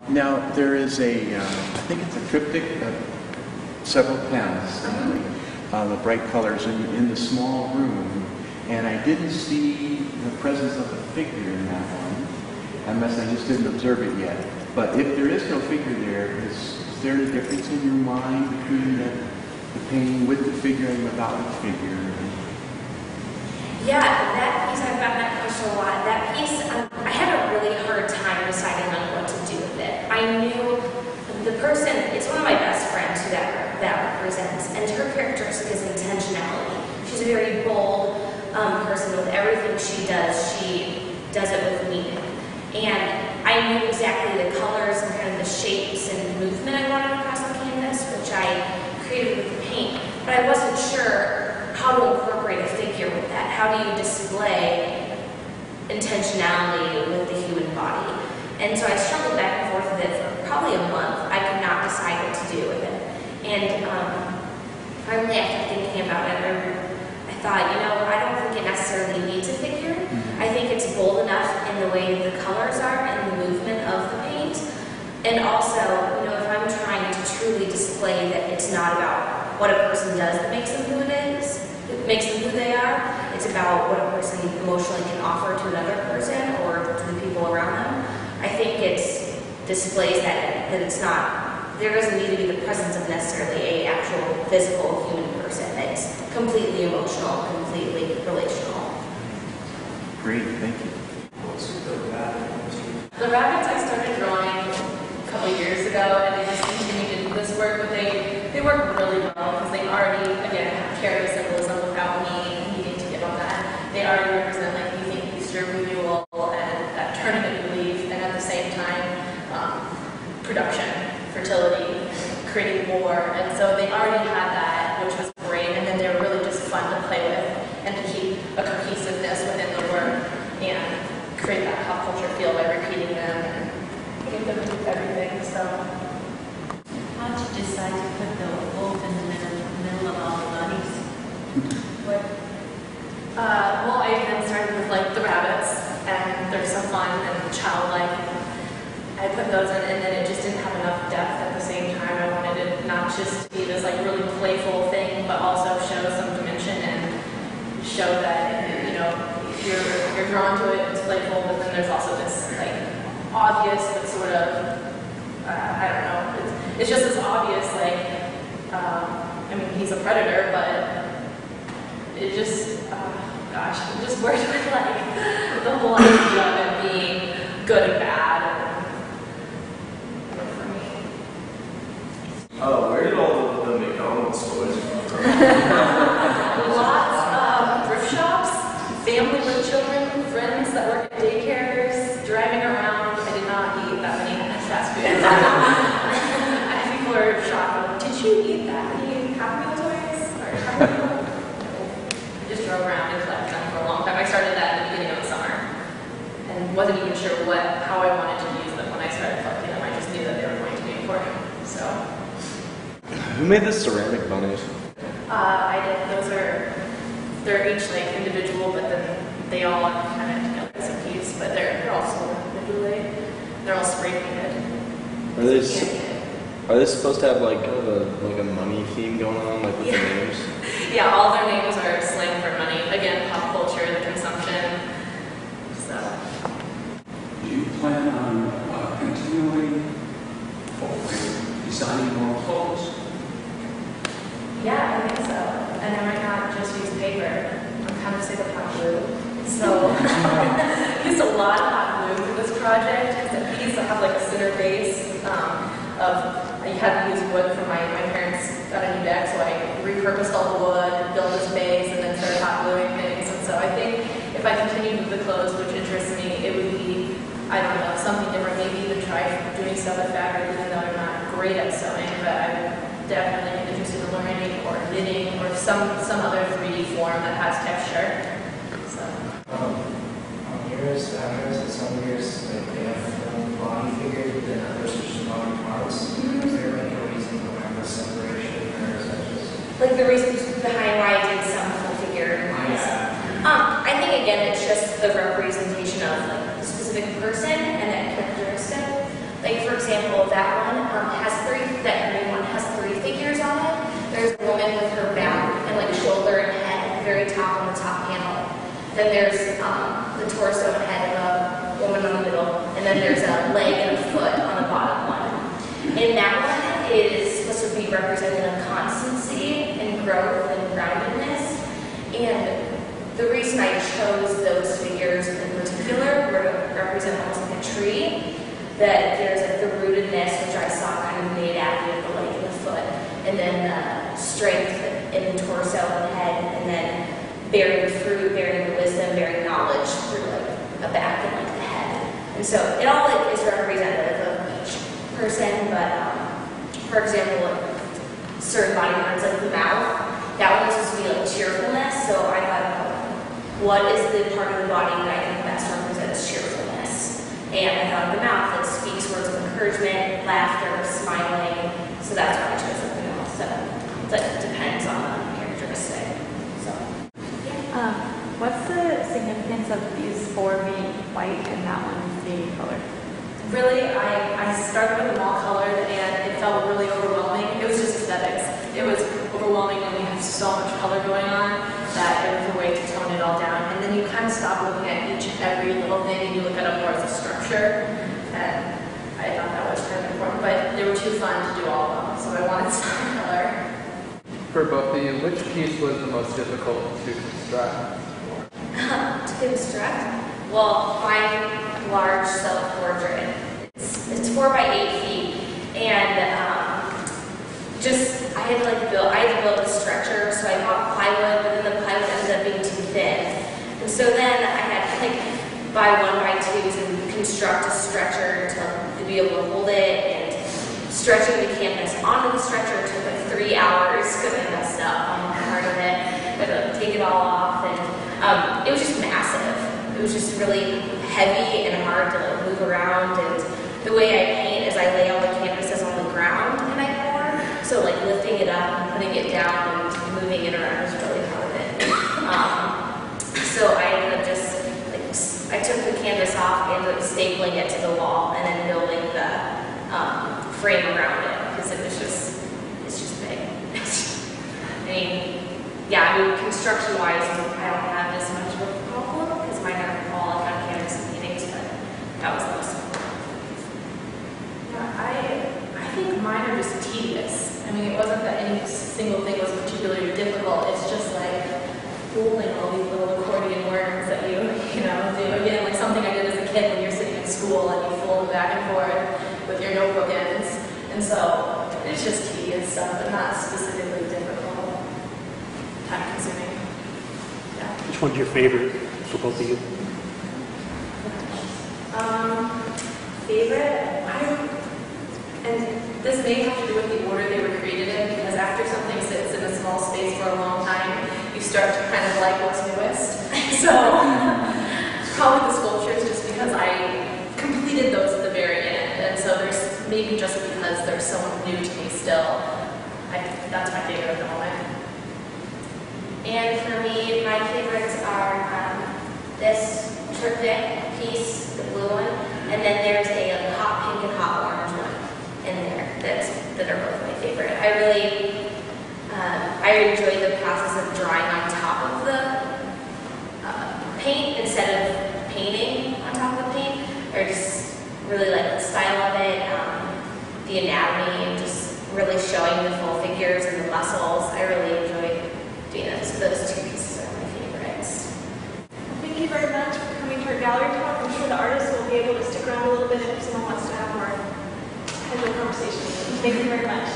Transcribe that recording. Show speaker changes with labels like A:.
A: Now, there is a, I think it's a triptych of several panels, the bright colors in the small room, and I didn't see the presence of a figure in that one, unless I just didn't observe it yet. But if there is no figure there, is there any difference in your mind between the painting with the figure and without the figure?
B: Yeah, that piece, I've gotten that question a lot. That piece, I had a really hard time deciding on what to do with it. I knew the person, it's one of my best friends who that represents, and her characteristic is intentionality. She's a very bold person. With everything she does it with meaning. And I knew exactly the colors and kind of the shapes and movement I wanted across the canvas, which I created with the paint, but I wasn't sure how to incorporate a figure with that. How do you display intentionality with the human body? And so I struggled back and forth with it for probably a month. I could not decide what to do with it. And finally, after thinking about it, I thought, you know, I don't think it necessarily needs a figure. I think it's bold enough in the way the colors are and the movement of the paint. And also, you know, if I'm trying to truly display that it's not about what a person does that makes them who it is, that makes them who they are, it's about what a person emotionally can offer to another person or to the people around them. I think it displays that it's not, there doesn't need to be the presence of necessarily an actual physical human person. It's completely emotional, completely relational.
A: Great, thank you.
B: The rabbits I started drawing a couple years ago, and they just continued to do this work, but they work really well because they already, again, carry symbolism without me needing to give them that. They already represent like Easter renewal and that tournament belief, and at the same time, production, fertility, creating war, and so they already had that, which was great, and then they were really just fun to play with and to keep a cohesiveness within the work and create that pop culture feel by repeating them and give them everything. So,
C: how did you decide to put the wolf in the middle of all the bunnies?
B: Well, I then started with like the rabbits, and they're so fun and childlike. I put those in, and then it just didn't have enough depth at the same time. I wanted it not just to be this like really playful thing, but also show some dimension and show that, you know, you're drawn to it, it's playful, but then there's also this like obvious but sort of I don't know, it's just as obvious, like I mean, he's a predator, but it just gosh, it just worked with like the whole idea of it being good and bad. For me.
D: Oh, where did all the McDonald's toys come from?
B: Lots of thrift shops, family with children, friends that work at daycares, driving around. I did not eat that many fast food. I think people are shocked. Did you eat that many Happy Meal toys? Or Happy Meal? I just drove around and collected them for a long time. I started that at the beginning of the summer and wasn't even sure how I wanted to use them when I started collecting them. I just knew that they were going to be important. So.
D: Who made the ceramic bunnies?
B: I did. They're each like individual, but then they all are kind of together as a piece. But they're all sold individually. They're all spray painted.
D: Are they supposed to have like a money theme going on, like with the names?
B: Yeah, all their names are slang for money. Again, pop culture, the consumption. So.
E: Do you plan on continually designing more clothes?
B: Yeah, I think so. And I might not just use paper. I'm kind of sick of hot glue. So I used a lot of hot glue for this project because it needs to have like a center base I had to use wood from my parents got a new deck, so I repurposed all the wood and built this base and then started hot gluing things. And so I think if I continued with the clothes, which interests me, it would be, I don't know, something different. Maybe even try doing stuff with fabric, even though I'm not great at sewing, but I'm definitely interested in learning or knitting or some other 3D form that has texture. So.
F: Here's that some years they have body figures, but then others are just body parts. Is there like a reason behind the separation, or is that just
B: like the reasons behind why I did some full figure ones? I think again it's just the representation of like the specific person and that characteristic. Like for example, that one that green one has 3 figures on it. There's a woman with her back and like shoulder and head at the very top on the top panel. Then there's the torso and head of a woman in the middle, and then there's a leg and a foot on the bottom one. And that one is supposed to be representing a constancy and growth and groundedness. And the reason I chose those figures in particular were to represent almost like a tree. That there's like the rootedness, which I saw kind of made out of the leg and the foot, and then the strength in the torso and head, and then bearing fruit, bearing wisdom, bearing knowledge through like a back and like the head. And so it all like is representative of each person, but for example, like, certain body parts like the mouth, that one was supposed to be like cheerfulness, so I thought, what is the part of the body that I think best represents cheerfulness? And I thought the mouth that speaks words of encouragement, laughter, smiling, so that's why I chose the mouth. So it depends on the characteristic. So, yeah.
G: What's the significance of these 4 being white and that one being colored?
H: Really, I started with them all colored and it felt really overwhelming. It was just aesthetics. It was overwhelming when we have so much color going on that it was a way to tone it all down. And then you kind of stop looking at each and every little thing and you look at it more as a structure. And I thought that was kind of important, but they were too fun to do all of them, so I wanted some color.
I: For both of you, which piece was the most difficult to construct?
B: To construct? Well, my large self-portrait. It's 4 by 8 feet, and I had to build a stretcher, so I bought plywood, but then the plywood ended up being too thin. And so then I had to buy 1x2s and construct a stretcher to be able to hold it, and stretching the canvas onto the stretcher took 3 hours because I messed up on part of it. I had to take it all off, and it was just massive. It was just really heavy and hard to move around, and the way I paint is I lay all the canvases on the ground and I pour. So lifting it up and putting it down and moving it around was really hard. So I ended up just I took the canvas off and ended up stapling it to the wall and then building the frame around it because it's just big. I mean, construction-wise, I don't have as much of a problem because mine are all on canvas and paintings, but that was the most important.
H: Yeah, I think mine are just tedious. I mean, it wasn't that any single thing was particularly difficult. It's just like folding all these little accordion worms that you do. Again, like something I did as a kid when you're sitting in school and you fold back and forth with your notebook ends. And so it's just tedious stuff, but not specifically difficult, time consuming. Yeah.
J: Which one's your favorite for both of you?
H: Favorite? And this may have to do with the order they were created in, because after something sits in a small space for a long time, you start to kind of like what's newest. So probably the sculptures, just because I completed those at the very end, and so there's maybe just because there's so new to me still, that's my favorite at the moment.
B: And for me, my favorites are this triptych piece, the blue one, and then there's a hot pink and hot orange one in there that are both my favorite. I really I enjoy the process of drawing on top of the paint instead of painting on top of the paint. I just really like the style of it, the anatomy, and just really showing the full figures and the muscles. I really enjoy doing those. So those 2 pieces are my favorites.
K: Thank you very much for coming to our gallery talk. I'm sure the artists will be able to stick around a little bit if someone wants to have more casual conversation. Thank you very much.